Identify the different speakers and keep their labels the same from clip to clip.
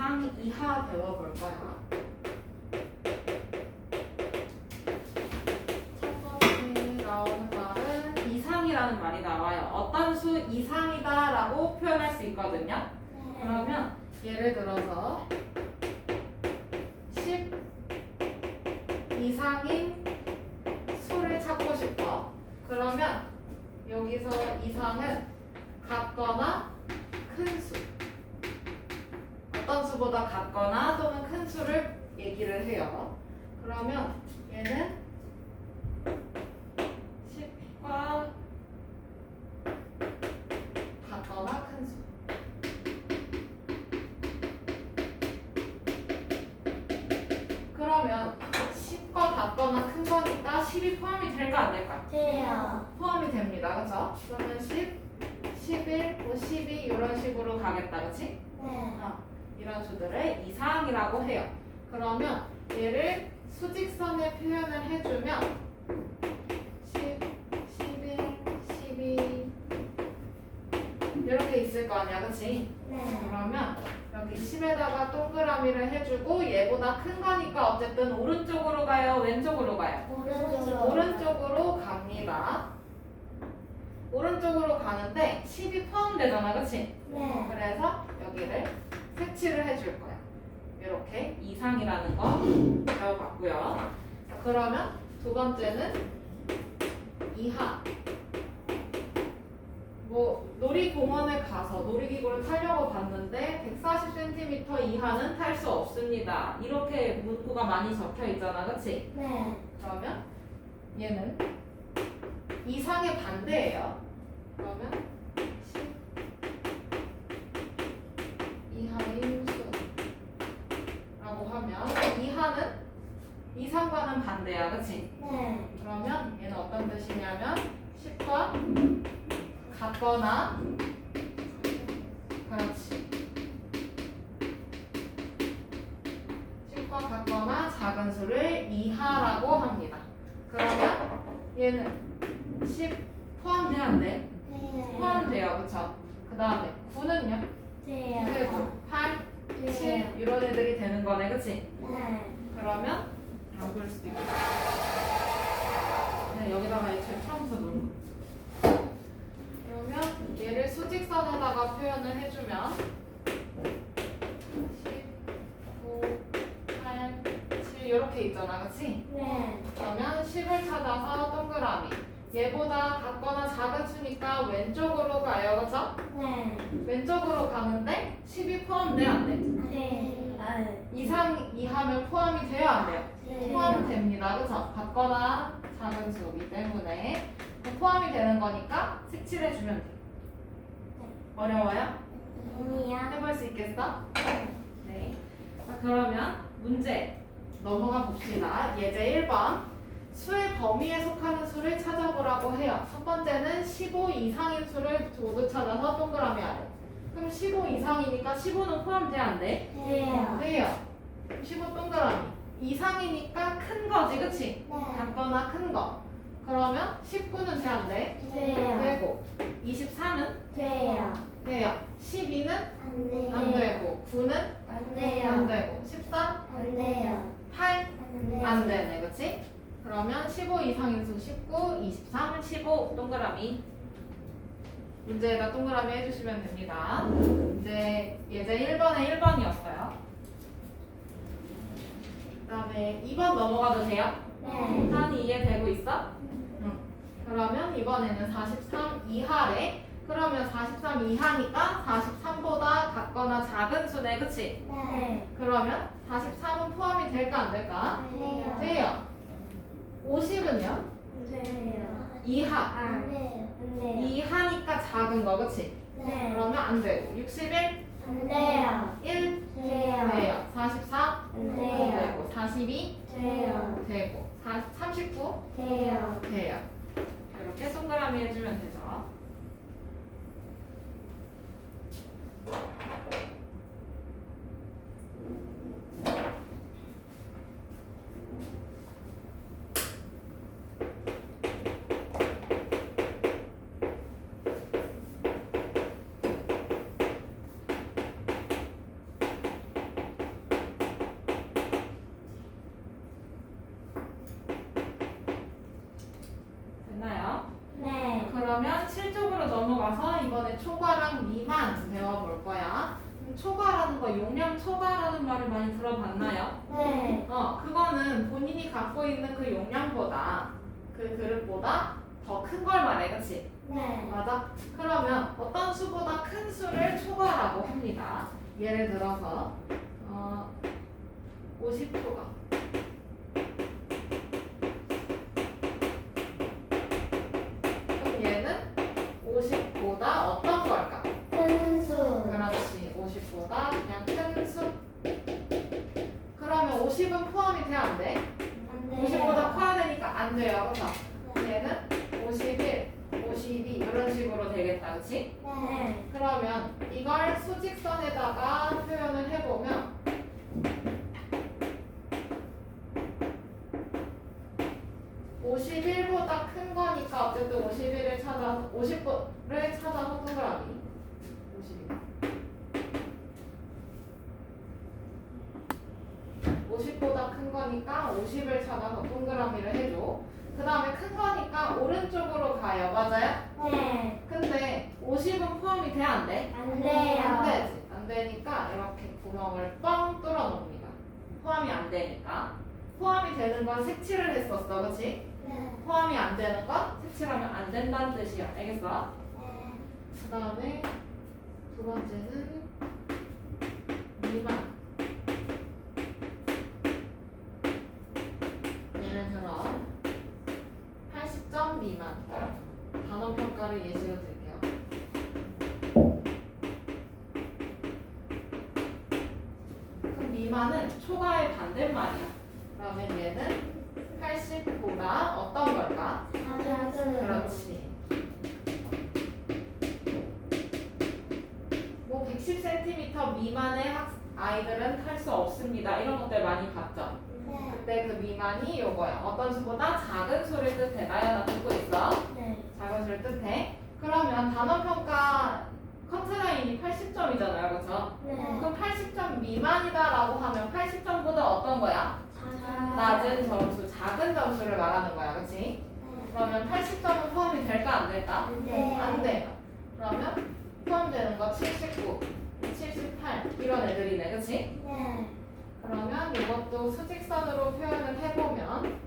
Speaker 1: 이상, 이하 배워볼 거야. 첫 번째 나오는 말은 이상이라는 말이 나와요. 어떤 수 이상이다 라고 표현할 수 있거든요. 그러면 예를 들어서 10 이상인 수를 찾고 싶어. 그러면 여기서 이상은 같거나 큰 수, 어떤 수보다 같거나 또는 큰 수를 얘기를 해요. 그러면 얘는 10과 같거나 큰 수. 그러면 10과 같거나 큰 거니까 10이 포함이 될까 안 될까?
Speaker 2: 돼요.
Speaker 1: 포함이 됩니다. 그렇죠? 그러면 10, 11, 뭐 12 이런 식으로 가겠다. 그렇지?
Speaker 2: 네.
Speaker 1: 이런 수들을 이상이라고 해요. 그러면 얘를 수직선에 표현을 해주면 10, 11, 12 이렇게 있을 거 아니야. 그치?
Speaker 2: 네.
Speaker 1: 그러면 여기 10에다가 동그라미를 해주고 얘보다 큰 거니까 어쨌든 오른쪽으로 가요? 왼쪽으로 가요?
Speaker 2: 오른쪽.
Speaker 1: 오른쪽으로 갑니다. 오른쪽으로 가는데 10이 포함되잖아. 그치?
Speaker 2: 네.
Speaker 1: 그래서 여기를 색칠을 해줄 거야. 이렇게 이상이라는 거 배워봤고요. 자, 그러면 두 번째는 이하. 뭐 놀이공원에 가서 놀이기구를 타려고 봤는데 140cm 이하는 탈 수 없습니다. 이렇게 문구가 많이 적혀 있잖아. 그치?
Speaker 2: 네.
Speaker 1: 그러면 얘는 이상의 반대예요. 그러면 10 이하인 수라고 하면 이하는 이상과는 반대야. 그치?
Speaker 2: 네.
Speaker 1: 그러면 얘는 어떤 뜻이냐면 10과 같거나 그렇지 10과 같거나 작은 수를 이하라고 합니다. 그러면 얘는 10 포함돼야 안 돼?
Speaker 2: 돼요.
Speaker 1: 포함돼요. 그쵸? 그 다음에 9는요?
Speaker 2: 돼요.
Speaker 1: 그리고 8, 7 이런 애들이 되는 거네. 그치?
Speaker 2: 네.
Speaker 1: 그러면 안 그럴 수도 있고 그냥 여기다가 애초에 처음부터 놓는 거. 그러면 얘를 수직선에다가 표현을 해주면 10, 9, 8, 7 이렇게 있잖아. 그치?
Speaker 2: 네.
Speaker 1: 그러면 10을 찾아서 동그라미 얘보다 같거나 작은 수니까 왼쪽으로 가요. 그쵸?
Speaker 2: 네.
Speaker 1: 왼쪽으로 가는데 10이 포함돼 안 돼?
Speaker 2: 네.
Speaker 1: 이상 이하면 포함이 돼요 안 돼요?
Speaker 2: 네.
Speaker 1: 포함됩니다. 그쵸? 같거나 작은 수이기 때문에 포함이 되는 거니까 색칠해주면 돼. 어려워요?
Speaker 2: 아니요.
Speaker 1: 해볼 수 있겠어? 네. 자, 그러면 문제 넘어가 봅시다. 예제 1번. 수의 범위에 속하는 수를 찾아보라고 해요. 첫 번째는 15 이상인 수를 모두 찾아서 동그라미 아래. 그럼 15 이상이니까 15는 포함돼야 안 돼?
Speaker 2: 돼요.
Speaker 1: 돼요. 15 동그라미. 이상이니까 큰 거지, 그치?
Speaker 2: 네.
Speaker 1: 작거나 큰 거. 그러면 19는 돼 안 돼?
Speaker 2: 돼요.
Speaker 1: 되고 23은
Speaker 2: 돼요.
Speaker 1: 돼요. 12는
Speaker 2: 안 돼요.
Speaker 1: 안 되고 9는
Speaker 2: 안 돼요.
Speaker 1: 안 되고 14,
Speaker 2: 안 돼요.
Speaker 1: 8
Speaker 2: 안 돼요.
Speaker 1: 안 되네, 그치? 그러면 15 이상인 수 19, 23, 15 동그라미. 문제에다 동그라미 해주시면 됩니다. 이제 예제 1번에 1번이었어요. 그 다음에 2번 넘어가도 돼요?
Speaker 2: 네.
Speaker 1: 한이 이해되고 있어? 응. 그러면 이번에는 43 이하래. 그러면 43 이하니까 43보다 같거나 작은 수네, 그치?
Speaker 2: 네.
Speaker 1: 그러면 43은 포함이 될까 안 될까?
Speaker 2: 돼요.
Speaker 1: 돼요. 50은요?
Speaker 2: 돼요.
Speaker 1: 이하.
Speaker 2: 안 돼요. 안 돼요.
Speaker 1: 이하니까 작은 거, 그치?
Speaker 2: 네.
Speaker 1: 그러면 안 되고 61,
Speaker 2: 안 돼요.
Speaker 1: 1
Speaker 2: 돼요.
Speaker 1: 돼요. 44
Speaker 2: 안 돼요.
Speaker 1: 되고 42
Speaker 2: 돼요.
Speaker 1: 되고 39
Speaker 2: 돼요.
Speaker 1: 돼요. 이렇게 동그라미 해주면 되죠. 넘어가서 이번에 초과랑 미만 배워볼 거야. 초과라는 거, 용량 초과라는 말을 많이 들어봤나요?
Speaker 2: 네.
Speaker 1: 그거는 본인이 갖고 있는 그 용량보다, 그 그릇보다 더 큰 걸 말해, 그치?
Speaker 2: 네.
Speaker 1: 맞아? 그러면 어떤 수보다 큰 수를 초과라고 합니다. 예를 들어서 50초가 그럼 얘는 50보다 어떤 걸까?
Speaker 2: 큰 수.
Speaker 1: 그렇지, 50보다 그냥 큰 수. 그러면 50은 포함이 돼야 안 돼?
Speaker 2: 안 돼요.
Speaker 1: 50보다 커야 되니까 안 돼요, 그렇죠?
Speaker 2: 네.
Speaker 1: 얘는 51, 52 이런 식으로 되겠다, 그렇지?
Speaker 2: 네.
Speaker 1: 그러면 이걸 수직선에다가 표현을 해보면 51보다 큰 거니까 어쨌든 51을 찾아서 50를 찾아서 동그라미 50보다 큰 거니까 50을 찾아서 동그라미를 해줘. 그 다음에 큰 거니까 오른쪽으로 가요. 맞아요?
Speaker 2: 네.
Speaker 1: 근데 50은 포함이 돼? 안 돼?
Speaker 2: 안 돼요.
Speaker 1: 안 되지. 안 되니까 이렇게 구멍을 뻥 뚫어 놓습니다. 포함이 안 되니까. 포함이 되는 건 색칠을 했었어. 그치?
Speaker 2: 네.
Speaker 1: 포함이 안 되는 건 색칠하면 안 된다는 뜻이야. 알겠어?
Speaker 2: 네.
Speaker 1: 그 다음에 두 번째는 미만. 예를 들어 80점 미만. 단원 평가를 예시로 들게요. 그럼 미만은 초과의 반대말이야. 그러면 얘는 80보다 어떤 걸까?
Speaker 2: 작은.
Speaker 1: 그렇지. 뭐 110cm 미만의 아이들은 탈 수 없습니다. 이런 것들 많이 봤죠?
Speaker 2: 네.
Speaker 1: 근데 그 미만이 요거야. 어떤 수보다 작은 수를 뜻해. 나연아 듣고 있어?
Speaker 2: 네.
Speaker 1: 작은 수를 뜻해. 그러면 단원평가 커트라인이 80점이잖아요. 그렇죠?
Speaker 2: 네.
Speaker 1: 그럼 80점 미만이다라고 하면 80점보다 어떤 거야? 낮은 점수, 작은 점수를 말하는 거야. 그렇지? 그러면 80점은 포함이 될까 안 될까?
Speaker 2: 네.
Speaker 1: 안 돼요. 그러면 포함되는 거 79, 78 이런 애들이네. 그렇지?
Speaker 2: 네.
Speaker 1: 그러면 이것도 수직선으로 표현을 해보면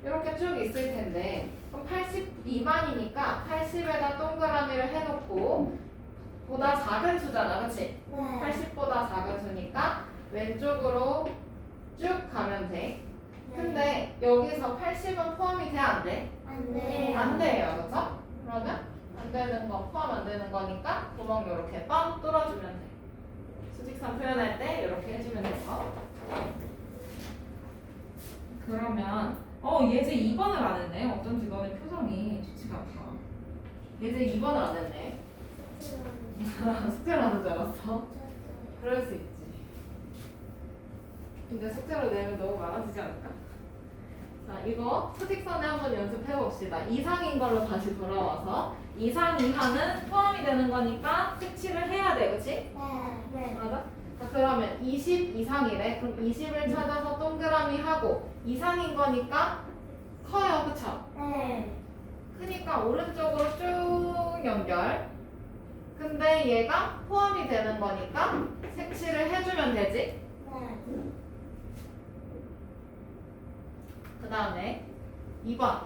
Speaker 1: 이렇게 쭉 있을 텐데 그럼 80 미만이니까 80에다 동그라미를 해놓고 보다 작은 수잖아. 그치?
Speaker 2: 네.
Speaker 1: 80보다 작은 수니까 왼쪽으로 쭉 가면 돼. 근데 여기서 80은 포함이 돼? 안 돼?
Speaker 2: 안 돼요.
Speaker 1: 안 돼요. 그쵸? 그러면 안 되는 거 포함 안 되는 거니까 구멍 이렇게 뻥 뚫어주면 돼. 수직선 표현할 때 이렇게 해주면 돼요. 그러면 예제 2번을 안 했네. 어쩐지 너네 표정이 좋지가 않다. 예제 2번을 안 했네. 숙제를 하는 줄 알았어. 그럴 수 있지. 근데 숙제로 내면 너무 많아지지 않을까? 자, 이거 수직선에 한번 연습해 봅시다. 이상인 걸로 다시 돌아와서 이상 이하는 포함이 되는 거니까 색칠을 해야 돼, 그치?
Speaker 2: 네.
Speaker 1: 맞아? 자, 그러면 20 이상이래. 그럼 20을 찾아서 동그라미 하고 이상인 거니까 커요, 그쵸?
Speaker 2: 네.
Speaker 1: 크니까 오른쪽으로 쭉 연결. 근데 얘가 포함이 되는 거니까 색칠을 해주면 되지?
Speaker 2: 네.
Speaker 1: 그 다음에 2번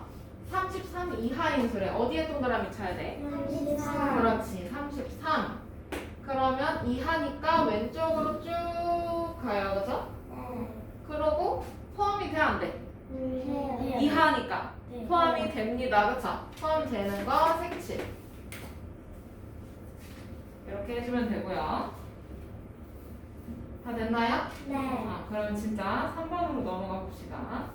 Speaker 1: 33 이하인 수래 어디에 동그라미 쳐야 돼?
Speaker 2: 33.
Speaker 1: 그렇지 33 그러면 이하니까 왼쪽으로 쭉 가요 그죠?
Speaker 2: 네.
Speaker 1: 그러고 포함이 돼 안 돼?
Speaker 2: 네.
Speaker 1: 이하니까
Speaker 2: 네.
Speaker 1: 포함이 됩니다 그쵸? 포함되는 거 색칠 이렇게 해주면 되고요 다 됐나요?
Speaker 2: 네.
Speaker 1: 그럼 진짜 3번으로 넘어가 봅시다.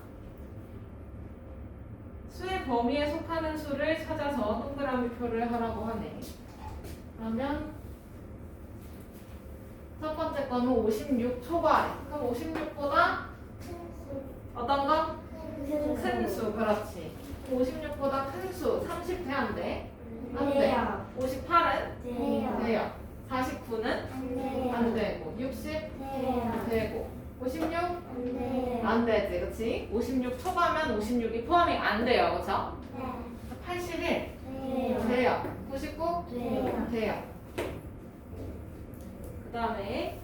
Speaker 1: 수의 범위에 속하는 수를 찾아서 동그라미 표를 하라고 하네. 그러면 첫 번째 거는 56 초과래. 그럼 56보다 어떤 거? 큰 수. 그렇지. 56보다 큰 수. 30 돼 안 돼? 안 돼.
Speaker 2: 돼요.
Speaker 1: 58은?
Speaker 2: 돼요.
Speaker 1: 돼요. 49는?
Speaker 2: 안 돼요.
Speaker 1: 안 되고. 60?
Speaker 2: 돼요.
Speaker 1: 되고. 56?
Speaker 2: 안 돼요.
Speaker 1: 안 되지, 그치? 56 초과면 56이 포함이 안 돼요, 그쵸?
Speaker 2: 네.
Speaker 1: 81
Speaker 2: 돼요.
Speaker 1: 돼요. 99
Speaker 2: 돼요.
Speaker 1: 돼요. 그 다음에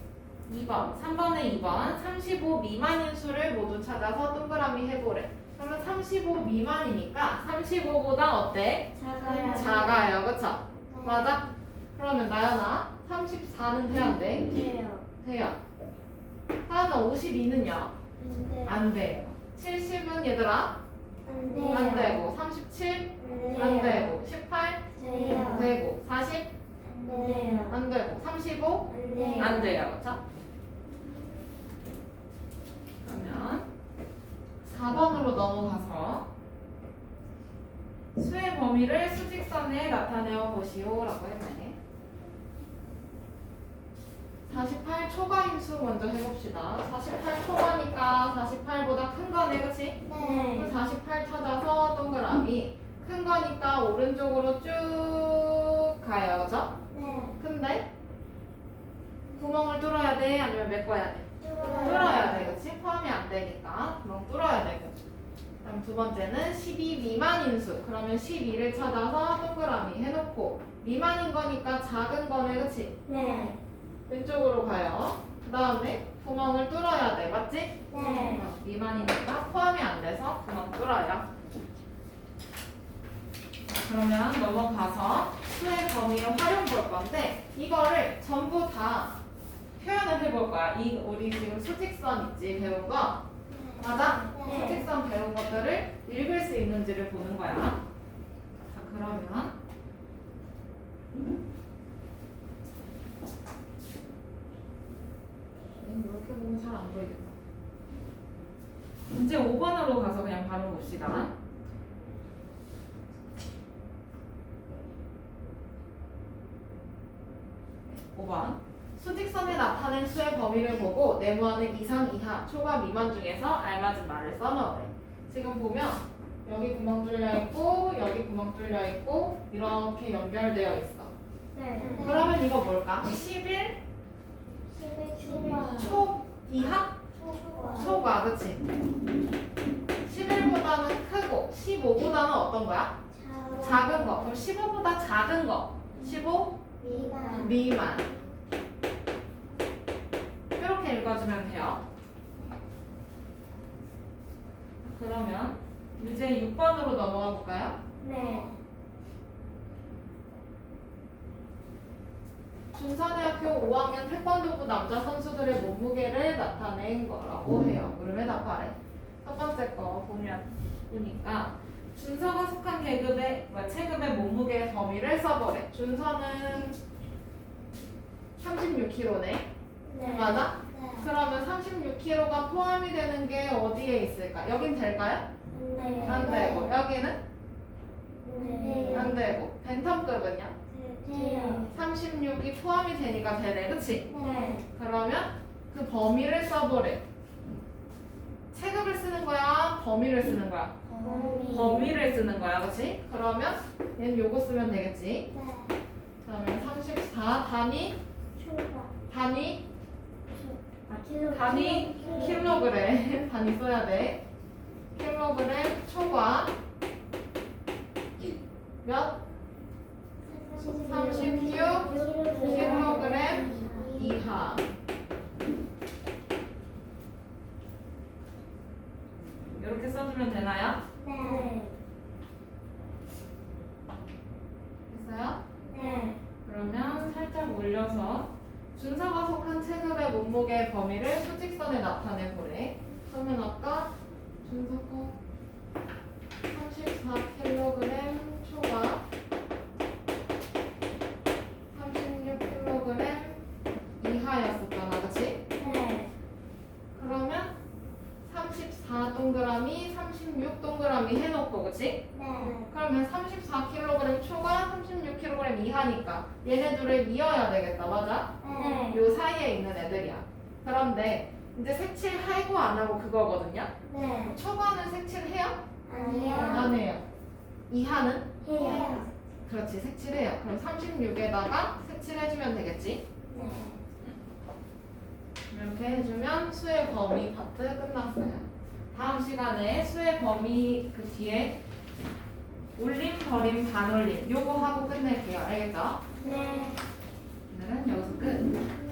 Speaker 1: 2번, 3번에 2번 35 미만인 수를 모두 찾아서 동그라미 해보래. 그러면 35 미만이니까 35보다 어때?
Speaker 2: 작아요.
Speaker 1: 작아요, 그쵸? 맞아? 그러면 나연아 34는 돼야 안 돼?
Speaker 2: 돼요.
Speaker 1: 돼요. 하나 52는요?
Speaker 2: 안 돼요.
Speaker 1: 안 돼요. 70은 얘들아?
Speaker 2: 안 돼요.
Speaker 1: 안 되고 37?
Speaker 2: 안
Speaker 1: 안
Speaker 2: 돼요.
Speaker 1: 되고 18?
Speaker 2: 돼요.
Speaker 1: 되고 40?
Speaker 2: 안 돼요.
Speaker 1: 안 되고 35?
Speaker 2: 안 돼요.
Speaker 1: 안 돼요. 그쵸? 그러면 4번으로 넘어가서 수의 범위를 수직선에 나타내어 보시오 라고 했네. 48 초과인 수 먼저 해봅시다. 48 초과니까 48보다 큰 거네, 그치?
Speaker 2: 네.
Speaker 1: 48 찾아서 동그라미. 큰 거니까 오른쪽으로 쭉 가요, 그죠?
Speaker 2: 네.
Speaker 1: 근데 구멍을 뚫어야 돼? 아니면 메꿔야 돼? 뚫어야 돼, 그치? 포함이 안 되니까 구멍 뚫어야 되고. 그럼 두 번째는 12 미만인 수. 그러면 12를 찾아서 동그라미 해놓고 미만인 거니까 작은 거네, 그치?
Speaker 2: 네.
Speaker 1: 왼쪽으로 가요. 그 다음에 구멍을 뚫어야 돼, 맞지?
Speaker 2: 네.
Speaker 1: 미만이니까 포함이 안 돼서 구멍 뚫어요. 그러면 넘어가서 수의 범위를 활용 볼 건데 이거를 전부 다 표현을 해볼 거야. 우리 지금 수직선 있지 배운 거 맞아?
Speaker 2: 네.
Speaker 1: 수직선 배운 것들을 읽을 수 있는지를 보는 거야. 자 그러면 이렇게 보면 잘 안 보이겠다. 이제 5번으로 가서 그냥 바로 봅시다. 5번. 수직선에 나타낸 수의 범위를 보고 네모하는 이상, 이하, 초과, 미만 중에서 알맞은 말을 써넣으래. 지금 보면 여기 구멍 뚫려 있고 여기 구멍 뚫려 있고 이렇게 연결되어 있어.
Speaker 2: 네.
Speaker 1: 그러면 이거 뭘까? 11 초 이하? 초과, 그치? 11보다는 크고 15보다는 어떤 거야? 작은 거. 그럼 15보다 작은 거. 15 미만. 이렇게 읽어주면 돼요. 그러면 이제 6번으로 넘어가 볼까요?
Speaker 2: 네.
Speaker 1: 준선대학교 5학년 태권도부 남자 선수들의 몸무게를 나타낸 거라고 해요. 물음에 답하래. 첫 번째 거 보니까 준서가 속한 체급의 몸무게의 범위를 써보래. 준서는 36kg네.
Speaker 2: 네.
Speaker 1: 맞아? 그러면 36kg가 포함이 되는 게 어디에 있을까? 여긴 될까요? 안 되고 여기는
Speaker 2: 네.
Speaker 1: 안 되고 벤텀급은요?
Speaker 2: 돼요.
Speaker 1: 36이 포함이 되니까 되네, 그치?
Speaker 2: 네.
Speaker 1: 그러면 그 범위를 써보래. 체급을 쓰는 거야? 범위를 쓰는 거야? 범위를 쓰는 거야, 그치? 그러면 얘는 요거 쓰면 되겠지? 그러면 34 단위 킬로그램 단위 써야 돼. 킬로그램 초과 몇? 36 킬로그램 이하. 이렇게 써주면 되나요?
Speaker 2: 네.
Speaker 1: 됐어요?
Speaker 2: 네.
Speaker 1: 그러면 살짝 올려서 준서가 속한 체급의 몸무게 범위를 수직선에 나타내 보래. 그러면 아까 준서가 34kg 초과 36kg 이하였었잖아, 그치?
Speaker 2: 네.
Speaker 1: 그러면 34 동그라미, 36 동그라미 해놓고, 그치?
Speaker 2: 네.
Speaker 1: 그러면 34kg 초과, 36kg 이하니까 얘네들을 이어야 되겠다, 맞아?
Speaker 2: 네.
Speaker 1: 요 사이에 있는 애들이야. 그런데 이제 색칠하고 안 하고 그거거든요.
Speaker 2: 네.
Speaker 1: 초과는 색칠해요?
Speaker 2: 아니요.
Speaker 1: 안 해요. 이하는?
Speaker 2: 해요.
Speaker 1: 그렇지, 색칠해요. 그럼 36에다가 색칠해주면 되겠지?
Speaker 2: 네.
Speaker 1: 이렇게 이렇게 해주면 수의 범위 파트 끝났어요. 다음 시간에 수의 범위 그 뒤에 올림, 버림, 반올림 요거 하고 끝낼게요. 알겠죠?
Speaker 2: 네.
Speaker 1: 오늘은 여기서 끝.